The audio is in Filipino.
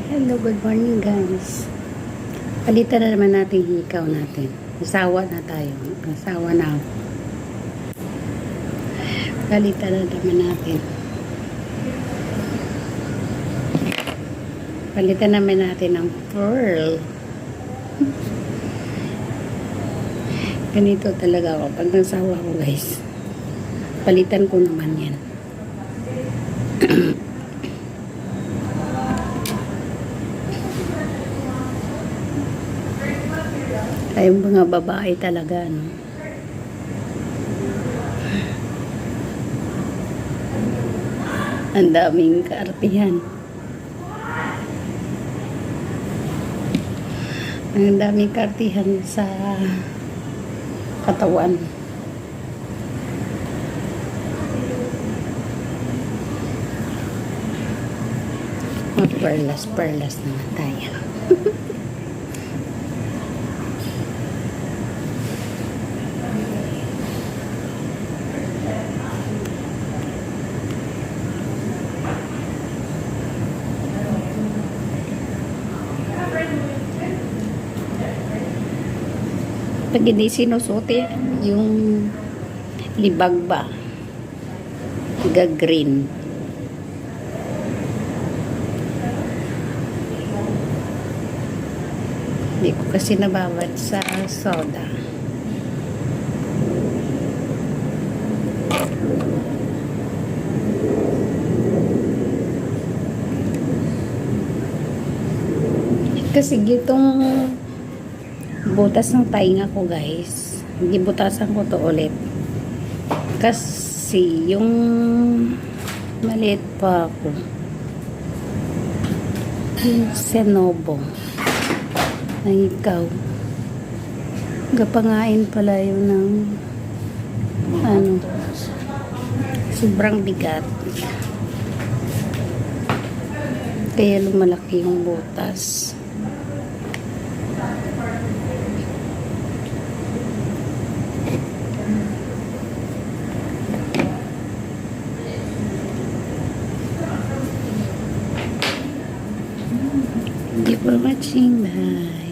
Hello, good morning guys. Palitan na naman natin hikaw natin. Nasawa na tayo. Nasawa na ako. Palitan na naman natin. Palitan naman natin ng pearl. Ganito talaga ako. Pag nasawa ko guys, palitan ko naman yan. Tayong mga babae talaga, no? Ang daming kaartihan. Ang daming kaartihan sa katawan. Perlas naman tayo. Pag hindi sinusuti, yung libag ba? Green. Hindi ko kasi nabawat sa soda. Kasi gitong butas ng tainga ko guys, gibutasan ko to ulit kasi yung maliit pa ako yung senobo na ikaw gapangain pala yun ng ano, sobrang bigat kaya lumalaki yung butas. Thank you for watching. Bye.